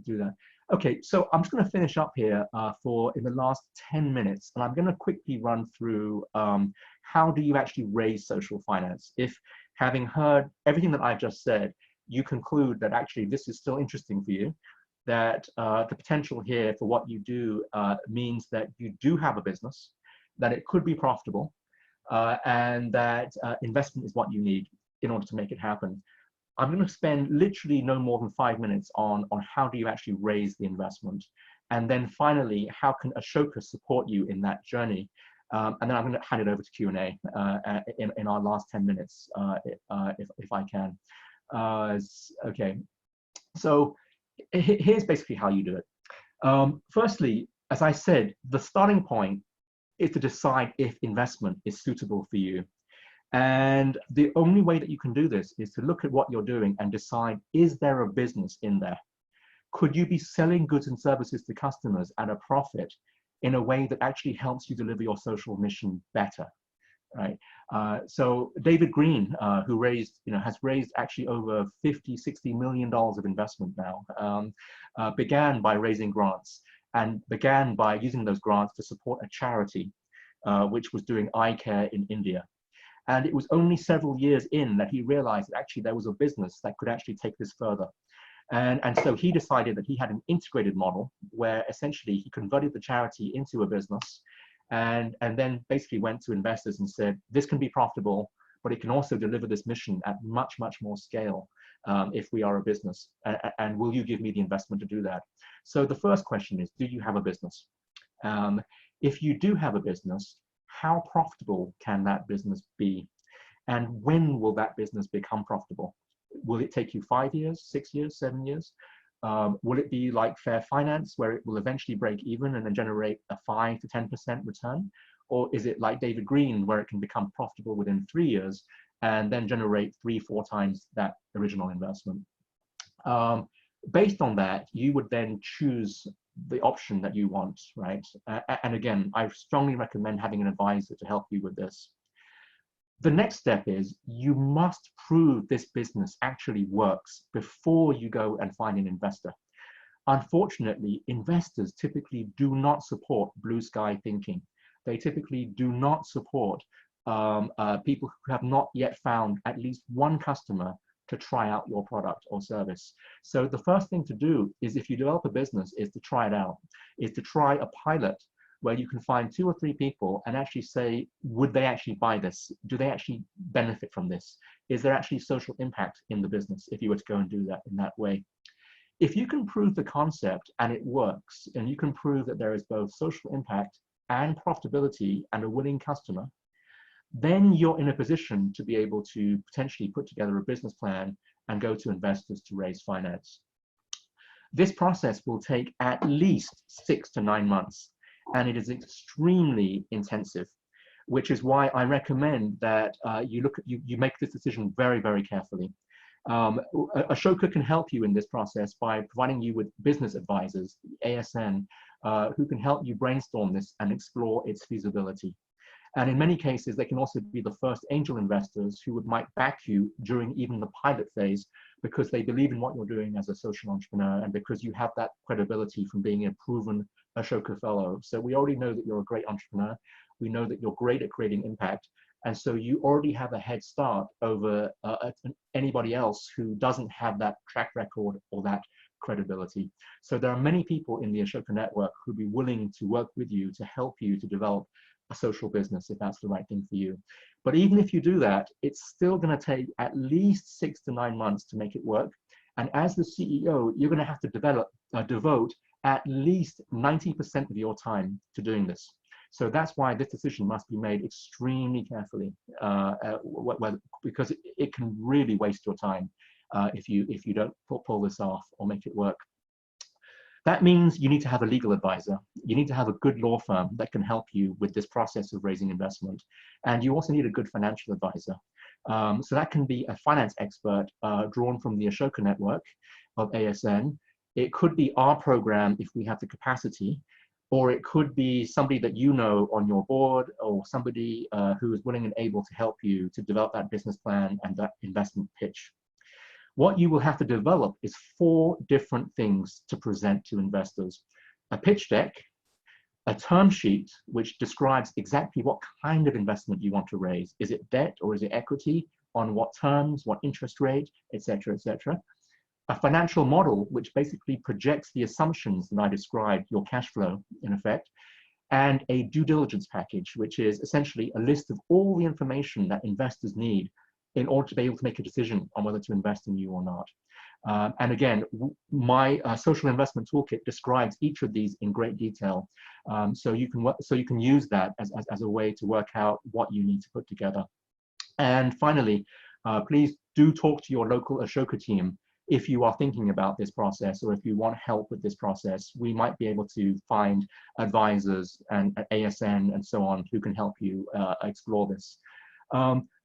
do that. Okay, so I'm just going to finish up here for in the last 10 minutes, and I'm going to quickly run through how do you actually raise social finance. If, having heard everything that I've just said, you conclude that actually this is still interesting for you, that the potential here for what you do means that you do have a business, that it could be profitable, and that investment is what you need in order to make it happen. I'm going to spend literally no more than 5 minutes on how do you actually raise the investment. And then finally, how can Ashoka support you in that journey? And then I'm going to hand it over to Q&A in our last 10 minutes, if I can. Okay, so here's basically how you do it. Firstly, as I said, the starting point is to decide if investment is suitable for you. And the only way that you can do this is to look at what you're doing and decide, is there a business in there? Could you be selling goods and services to customers at a profit in a way that actually helps you deliver your social mission better, right? So David Green, who has raised actually over $50–60 million of investment now, began by raising grants and began by using those grants to support a charity which was doing eye care in India. And it was only several years in that he realized that actually there was a business that could actually take this further. And so he decided that he had an integrated model where essentially he converted the charity into a business and then basically went to investors and said, this can be profitable, but it can also deliver this mission at much, much more scale if we are a business. And will you give me the investment to do that? So the first question is, do you have a business? If you do have a business, how profitable can that business be? And when will that business become profitable? Will it take you 5 years, 6 years, 7 years? Will it be like Fair Finance, where it will eventually break even and then generate a 5 to 10% return? Or is it like David Green, where it can become profitable within 3 years and then generate 3–4 times that original investment? Based on that, you would then choose the option that you want, right? And again, I strongly recommend having an advisor to help you with this. The next step is you must prove this business actually works before you go and find an investor. Unfortunately, investors typically do not support blue sky thinking. They typically do not support people who have not yet found at least one customer to try out your product or service. So the first thing to do is, if you develop a business, is to try it out, is to try a pilot where you can find 2 or 3 people and actually say, would they actually buy this? Do they actually benefit from this? Is there actually social impact in the business if you were to go and do that in that way? If you can prove the concept and it works, and you can prove that there is both social impact and profitability and a willing customer, then you're in a position to be able to potentially put together a business plan and go to investors to raise finance. This process will take at least 6 to 9 months, and it is extremely intensive, which is why I recommend that you make this decision very, very carefully. Ashoka can help you in this process by providing you with business advisors, ASN, who can help you brainstorm this and explore its feasibility. And in many cases, they can also be the first angel investors who might back you during even the pilot phase, because they believe in what you're doing as a social entrepreneur and because you have that credibility from being a proven Ashoka Fellow. So we already know that you're a great entrepreneur. We know that you're great at creating impact. And so you already have a head start over anybody else who doesn't have that track record or that credibility. So there are many people in the Ashoka network who'd be willing to work with you to help you to develop a social business if that's the right thing for you. But even if you do that, it's still going to take at least 6 to 9 months to make it work. And as the CEO, you're going to have to devote at least 90% of your time to doing this. So that's why this decision must be made extremely carefully, because it can really waste your time if you don't pull this off or make it work. That means you need to have a legal advisor. You need to have a good law firm that can help you with this process of raising investment. And you also need a good financial advisor. So that can be a finance expert drawn from the Ashoka network of ASN. It could be our program if we have the capacity, or it could be somebody that you know on your board, or somebody who is willing and able to help you to develop that business plan and that investment pitch. What you will have to develop is 4 different things to present to investors: a pitch deck, a term sheet, which describes exactly what kind of investment you want to raise. Is it debt or is it equity? On what terms, what interest rate, etc., etc. A financial model, which basically projects the assumptions that I described, your cash flow, in effect, and a due diligence package, which is essentially a list of all the information that investors need in order to be able to make a decision on whether to invest in you or not. And again, my social investment toolkit describes each of these in great detail. So you can use that as a way to work out what you need to put together. And finally, please do talk to your local Ashoka team if you are thinking about this process, or if you want help with this process. We might be able to find advisors and at ASN and so on who can help you explore this.